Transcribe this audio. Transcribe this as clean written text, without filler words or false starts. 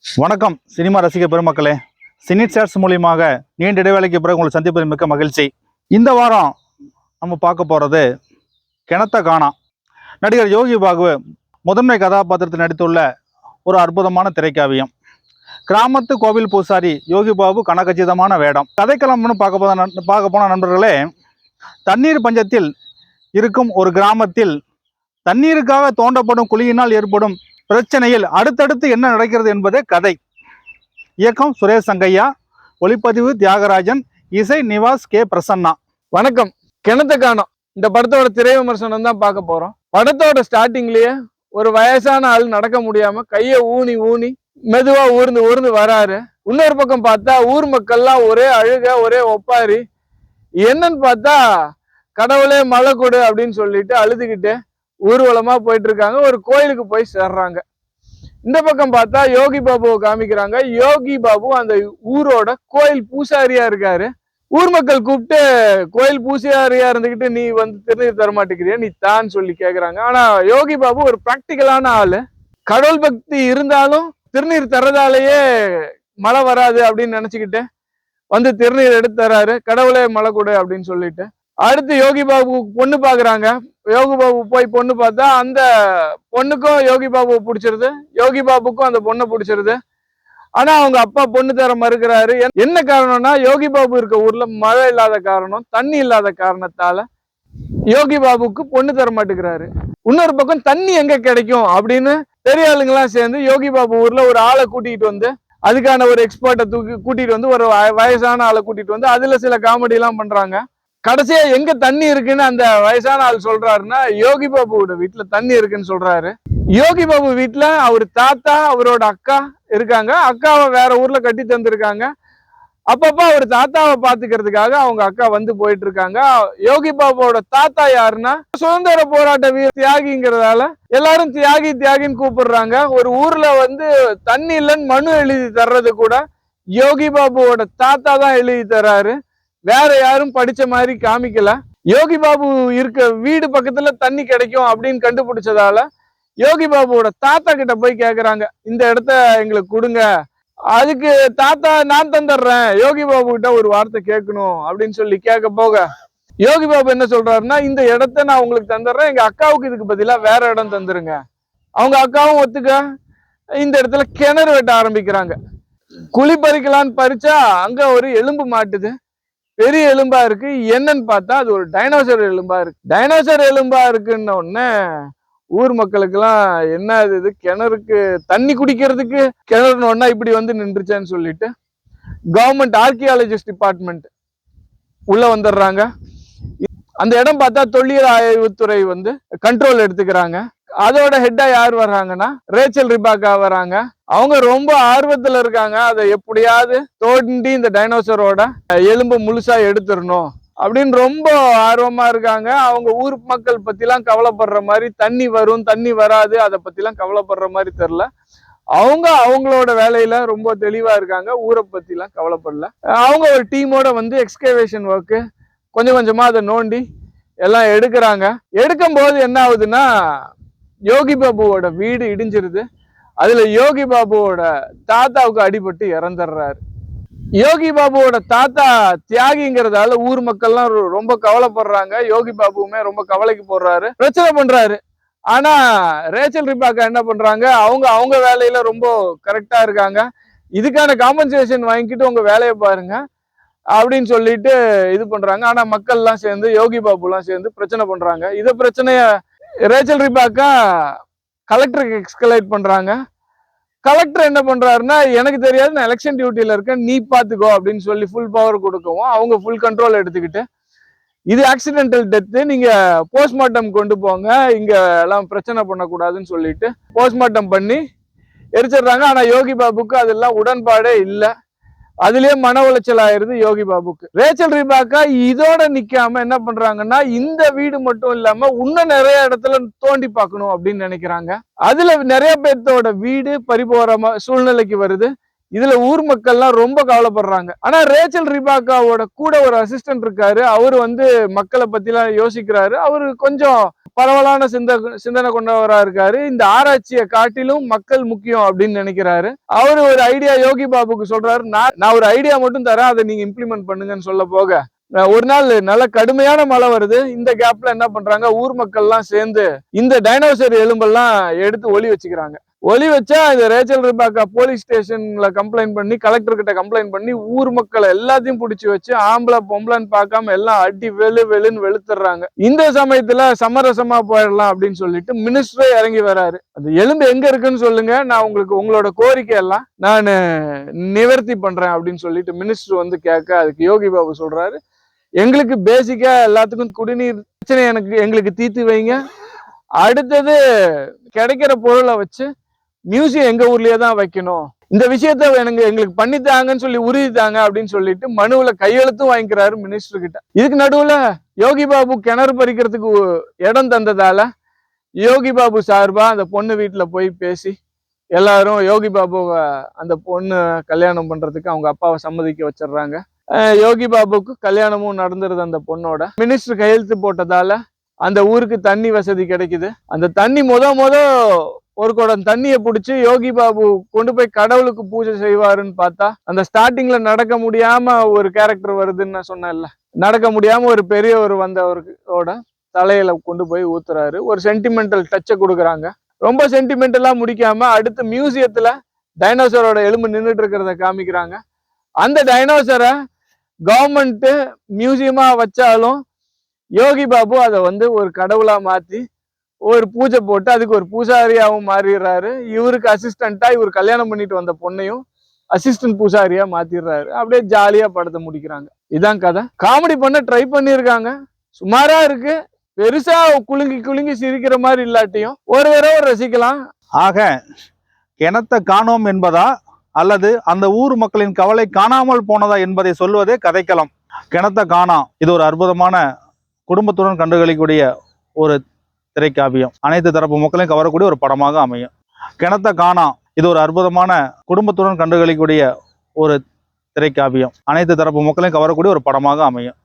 வணக்கம் சினிமா ரசிக பெருமக்களே. சினி சேர்ஸ் மூலியமாக நீண்ட இடைவேளைக்கு பிறகு உங்களை சந்திப்பது மிக்க மகிழ்ச்சி. இந்த வாரம் நம்ம பார்க்க போகிறது கிணத்த காணா. நடிகர் யோகி பாபு முதன்மை கதாபாத்திரத்தில் நடித்துள்ள ஒரு அற்புதமான திரைக்காவியம். கிராமத்து கோவில் பூசாரி யோகி பாபு கனகச்சிதமான வேடம். கதைக்களம்னு பார்க்க போன நண்பர்களே, தண்ணீர் பஞ்சத்தில் இருக்கும் ஒரு கிராமத்தில் தண்ணீருக்காக தோண்டப்படும் குழியினால் ஏற்படும் பிரச்சனையில் அடுத்தடுத்து என்ன நடக்கிறது என்பதே கதை. இயக்கம் சுரேஷ் சங்கையா, ஒளிப்பதிவு தியாகராஜன், இசை நிவாஸ் கே பிரசன்னா. வணக்கம். கிணத்த காணோம் இந்த படத்தோட திரை விமர்சனம் தான் பார்க்க போறோம். படத்தோட ஸ்டார்டிங்லயே ஒரு வயசான ஆள் நடக்க முடியாம கையை ஊனி ஊனி மெதுவா ஊர்ந்து வராரு. இன்னொரு பக்கம் பார்த்தா ஊர் மக்கள்லாம் ஒரே அழுக, ஒரே ஒப்பாரி. என்னன்னு பார்த்தா கடவுளே மழை கொடு அப்படின்னு சொல்லிட்டு அழுதுகிட்டு ஊர்வலமா போயிட்டு இருக்காங்க. ஒரு கோயிலுக்கு போய் சேர்றாங்க. இந்த பக்கம் பார்த்தா யோகி பாபுவை காமிக்கிறாங்க. யோகி பாபு அந்த ஊரோட கோயில் பூசாரியா இருக்காரு. ஊர் மக்கள் கூப்பிட்டு கோயில் பூசாரியா இருந்துகிட்டு நீ வந்து திருநீர் தரமாட்டேங்கிறியா, நீ தான் சொல்லி கேக்குறாங்க. ஆனா யோகி பாபு ஒரு பிராக்டிக்கலான ஆளு. கடவுள் பக்தி இருந்தாலும் திருநீர் தரதாலேயே மழை வராது அப்படின்னு நினைச்சுக்கிட்டு வந்து திருநீர் எடுத்து தராரு. கடவுளே மழை கொடு அப்படின்னு சொல்லிட்டு அடுத்து யோகி பாபு பொண்ணு பாக்குறாங்க. யோகி பாபு போய் பொண்ணு பார்த்தா அந்த பொண்ணுக்கும் யோகி பாபு பிடிச்சிருது, யோகி பாபுக்கும் அந்த பொண்ணை பிடிச்சிருது. ஆனா அவங்க அப்பா பொண்ணு தர மறுக்கிறாரு. என்ன காரணம்னா யோகி பாபு இருக்க ஊர்ல மழை இல்லாத காரணம், தண்ணி இல்லாத காரணத்தால யோகி பாபுக்கு பொண்ணு தர மாட்டேங்கிறாரு. இன்னொரு பக்கம் தண்ணி எங்க கிடைக்கும் அப்படின்னு பெரிய ஆளுங்கெல்லாம் சேர்ந்து யோகி பாபு ஊர்ல ஒரு ஆளை கூட்டிட்டு வந்து, அதுக்கான ஒரு எக்ஸ்பர்ட்டை கூட்டிட்டு வந்து, ஒரு வயசான ஆளை கூட்டிட்டு வந்து அதுல சில காமெடி எல்லாம் பண்றாங்க. கடைசியா எங்க தண்ணி இருக்குன்னு அந்த வயசான ஆள் சொல்றாருன்னா யோகி பாபுவோட வீட்டுல தண்ணி இருக்குன்னு சொல்றாரு. யோகி பாபு வீட்டுல அவர் தாத்தா, அவரோட அக்கா இருக்காங்க. அக்காவை வேற ஊர்ல கட்டி தந்திருக்காங்க. அப்பப்ப அவர் தாத்தாவை பாத்துக்கிறதுக்காக அவங்க அக்கா வந்து போயிட்டு இருக்காங்க. யோகி பாபுவோட தாத்தா யாருன்னா சுதந்திர போராட்ட வீர தியாகிங்கிறதால எல்லாரும் தியாகி தியாகின்னு கூப்பிடுறாங்க. ஒரு ஊர்ல வந்து தண்ணி இல்லைன்னு மனு எழுதி தர்றது கூட யோகி பாபுவோட தாத்தா தான் எழுதி தர்றாரு. வேற யாரும் படிச்ச மாதிரி காமிக்கல. யோகி பாபு இருக்க வீடு பக்கத்துல தண்ணி கிடைக்கும் அப்படின்னு கண்டுபிடிச்சதால யோகி பாபுவோட தாத்தா கிட்ட போய் கேக்குறாங்க, இந்த இடத்த எங்களுக்கு கொடுங்க. அதுக்கு தாத்தா நான் தந்துடுறேன், யோகி பாபு கிட்ட ஒரு வார்த்தை கேட்கணும் அப்படின்னு சொல்லி கேட்க போக யோகி பாபு என்ன சொல்றாருன்னா, இந்த இடத்த நான் உங்களுக்கு தந்துடுறேன், எங்க அக்காவுக்கு இதுக்கு பதிலா வேற இடம் தந்துருங்க. அவங்க அக்காவும் ஒத்துக்க இந்த இடத்துல கிணறு வெட்ட ஆரம்பிக்கிறாங்க. குழி பறிக்கலான்னு பறிச்சா அங்க ஒரு எலும்பு மாட்டுது. பெரிய எலும்பா இருக்கு. என்னன்னு பார்த்தா அது ஒரு டைனோசர் எலும்பா இருக்கு. டைனோசர் எலும்பா இருக்குன்ன உடனே ஊர் மக்களுக்கு எல்லாம் என்ன இது கிணறுக்கு தண்ணி குடிக்கிறதுக்கு கிணறுன்னு ஒன்னா இப்படி வந்து நின்றுச்சேன்னு சொல்லிட்டு கவர்மெண்ட் ஆர்கியாலஜிஸ்ட் டிபார்ட்மெண்ட் உள்ள வந்துடுறாங்க. அந்த இடம் பார்த்தா தொல்லியல் ஆய்வுத்துறை வந்து கண்ட்ரோல் எடுத்துக்கிறாங்க. அதோட ஹெட்டா யார் வர்றாங்கன்னா ரேச்சல் ரிபாக்கா வராங்க. அவங்க ரொம்ப ஆர்வத்துல இருக்காங்க. அதை எப்படியாவது தோண்டி இந்த டைனோசரோட எலும்பு முழுசா எடுத்துடணும் அப்படின்னு ரொம்ப ஆர்வமா இருக்காங்க. அவங்க ஊர் மக்கள் பத்தி எல்லாம் கவலைப்படுற மாதிரி, தண்ணி வரும் தண்ணி வராது அதை பத்தி எல்லாம் கவலைப்படுற மாதிரி தெரியல. அவங்க அவங்களோட வேலையில ரொம்ப தெளிவா இருக்காங்க. ஊரை பத்தி எல்லாம் கவலைப்படல. அவங்க ஒரு டீமோட வந்து எக்ஸ்கவேஷன் ஒர்க்கு கொஞ்சம் கொஞ்சமா அதை நோண்டி எல்லாம் எடுக்கிறாங்க. எடுக்கும் போது என்ன ஆகுதுன்னா யோகி பாபுவோட வீடு இடிஞ்சிருது. அதுல யோகி பாபுவோட தாத்தாவுக்கு அடிபட்டு இறந்துடுறாரு. யோகி பாபுவோட தாத்தா தியாகிங்கிறதால ஊர் மக்கள்லாம் ரொம்ப கவலைப்படுறாங்க. யோகி பாபுவுமே ரொம்ப கவலைக்கு போடுறாரு, பிரச்சனை பண்றாரு. ஆனா ரேச்சல் ரிபாக்கா என்ன பண்றாங்க, அவங்க வேலையில ரொம்ப கரெக்டா இருக்காங்க. இதுக்கான காம்பன்சேஷன் வாங்கிக்கிட்டு உங்க வேலையை பாருங்க அப்படின்னு சொல்லிட்டு இது பண்றாங்க. ஆனா மக்கள் எல்லாம் சேர்ந்து யோகி பாபு எல்லாம் சேர்ந்து பிரச்சனை பண்றாங்க. இத பிரச்சனைய ரேச்சல் ரிபாக்கா கலெக்டருக்கு எக்ஸ்கலேட் பண்றாங்க. கலெக்டர் என்ன பண்றாருன்னா, எனக்கு தெரியாது, நான் எலெக்ஷன் டியூட்டியில இருக்கேன், நீ பாத்துக்கோ அப்படின்னு சொல்லி ஃபுல் பவர் கொடுக்கவும் அவங்க ஃபுல் கண்ட்ரோல் எடுத்துக்கிட்டு இது ஆக்சிடென்டல் டெத்து, நீங்க போஸ்ட்மார்ட்டம் கொண்டு போங்க, இங்க எல்லாம் பிரச்சனை பண்ணக்கூடாதுன்னு சொல்லிட்டு போஸ்ட்மார்ட்டம் பண்ணி எரிச்சிடுறாங்க. ஆனா யோகி பாபுக்கு அதெல்லாம் உடன்பாடே இல்லை. அதுலயே மன உளைச்சல் ஆயிருது யோகி பாபுக்கு. ரேச்சல் ரிபாக்கா இதோட நிக்காம என்ன பண்றாங்கன்னா, இந்த வீடு மட்டும் இல்லாம இன்னும் நிறைய இடத்துல தோண்டி பார்க்கணும் அப்படின்னு நினைக்கிறாங்க. அதுல நிறைய பேர்த்தோட வீடு பறிபோற சூழ்நிலைக்கு வருது. இதுல ஊர் மக்கள்லாம் ரொம்ப கவலைப்படுறாங்க. ஆனா ரேச்சல் ரிபாக்காவோட கூட ஒரு அசிஸ்டன்ட் இருக்காரு. அவரு வந்து மக்களை பத்தி எல்லாம் யோசிக்கிறாரு. அவரு கொஞ்சம் பரவலான சிந்தனை கொண்டவரா இருக்காரு. இந்த ஆராய்ச்சியை காட்டிலும் மக்கள் முக்கியம் அப்படின்னு நினைக்கிறாரு. அவரு ஒரு ஐடியா யோகி பாபுக்கு சொல்றாரு, நான் ஒரு ஐடியா மட்டும் தரேன், அதை நீங்க இம்ப்ளிமெண்ட் பண்ணுங்கன்னு சொல்ல போக ஒரு நாள் நல்ல கடுமையான மழை வருது. இந்த கேப்ல என்ன பண்றாங்க, ஊர் மக்கள் எல்லாம் சேர்ந்து இந்த டைனோசர் எலும்பெல்லாம் எடுத்து ஒளி வச்சுக்கிறாங்க. ஒளி வச்சா இந்த ரேச்சல் ரிபாக்கா போலீஸ் ஸ்டேஷன்ல கம்ப்ளைண்ட் பண்ணி, கலெக்டர் கிட்ட கம்ப்ளைண்ட் பண்ணி, ஊர் மக்களை எல்லாத்தையும் பிடிச்சி வச்சு ஆம்பளை பொம்பளைன்னு பார்க்காம எல்லாம் அடி வெளுன்னு வெளுத்துறாங்க. இந்த சமயத்துல சமரசமா போயிடலாம் அப்படின்னு சொல்லிட்டு மினிஸ்டரே இறங்கி வராரு. அந்த எலும்பு எங்க இருக்குன்னு சொல்லுங்க, நான் உங்களுக்கு உங்களோட கோரிக்கை எல்லாம் நான் நிவர்த்தி பண்றேன் அப்படின்னு சொல்லிட்டு மினிஸ்டர் வந்து கேட்க, அதுக்கு யோகி பாபு சொல்றாரு, எங்களுக்கு பேசிக்கா எல்லாத்துக்கும் குடிநீர் பிரச்சனை எங்களுக்கு தீர்த்து வைங்க. அடுத்தது கிடைக்கிற பொருளை வச்சு மியூசியம் எங்க ஊர்லயே தான் வைக்கணும். இந்த விஷயத்த எங்களுக்கு பண்ணித்தாங்கன்னு சொல்லி உறுதி தாங்க அப்படின்னு சொல்லிட்டு மனுவுல கையெழுத்தும் வாங்கிக்கிறாரு மினிஸ்டர் கிட்ட. இதுக்கு நடுவுல யோகி பாபு கிணறு பறிக்கிறதுக்கு இடம் தந்ததால யோகி பாபு சார்பா அந்த பொண்ணு வீட்டுல போய் பேசி எல்லாரும் யோகி பாபுவை அந்த பொண்ணு கல்யாணம் பண்றதுக்கு அவங்க அப்பாவை சம்மதிக்க வச்சிடுறாங்க. யோகி பாபுக்கு கல்யாணமும் நடந்துருது அந்த பொண்ணோட. மினிஸ்டர் கையெழுத்து போட்டதால அந்த ஊருக்கு தண்ணி வசதி கிடைக்குது. அந்த தண்ணி ஒரு குடம் தண்ணியை பிடிச்சி யோகி பாபு கொண்டு போய் கடவுளுக்கு பூஜை செய்வாருன்னு பார்த்தா, அந்த ஸ்டார்டிங்ல நடக்க முடியாம ஒரு கேரக்டர் வருதுன்னு நான் சொன்னேன்ல, நடக்க முடியாம ஒரு பெரியவர் வந்தவரோட தலையில கொண்டு போய் ஊத்துறாரு. ஒரு சென்டிமெண்டல் டச்சை கொடுக்குறாங்க. ரொம்ப சென்டிமெண்டலா முடிக்காம அடுத்து மியூசியத்துல டைனோசரோட எலும்பு நின்றுட்டு இருக்கிறத காமிக்கிறாங்க. அந்த டைனோசரை கவர்மெண்ட் மியூசியமா வச்சாலும் யோகி பாபு அதை வந்து ஒரு கடவுளா மாத்தி ஒரு பூஜை போட்டு அதுக்கு ஒரு பூசாரியாவும் மாறிடுறாரு. இவருக்கு அசிஸ்டண்டா இவர் கல்யாணம் பண்ணிட்டு வந்த பொண்ணையும் அசிஸ்டன்ட் பூசாரியா மாத்திடுறாரு. அப்படியே ஜாலியா படத்தை முடிக்கிறாங்க. இதான் கதை. காமெடி பண்ண ட்ரை பண்ணியிருக்காங்க, சுமாரா இருக்கு. பெருசா குலுங்கி சிரிக்கிற மாதிரி இல்லாட்டியும் ஒரு தடவை ரசிக்கலாம். ஆக கிணத்தை காணோம் என்பதா அல்லது அந்த ஊர் மக்களின் கவலை காணாமல் போனதா என்பதை சொல்வதே கதைக்களம். கிணத்தை காணோம் இது ஒரு அற்புதமான குடும்பத்துடன் கண்டுகளிக்கூடிய ஒரு திரைக்காவியம். அனைத்து தரப்பு மக்களையும் கவரக்கூடிய ஒரு படமாக அமையும். கிணத்தை காணோம் இது ஒரு அற்புதமான குடும்பத்துடன் கண்டுகளிக்கூடிய ஒரு திரைக்காவியம். அனைத்து தரப்பு மக்களையும் கவரக்கூடிய ஒரு படமாக அமையும்.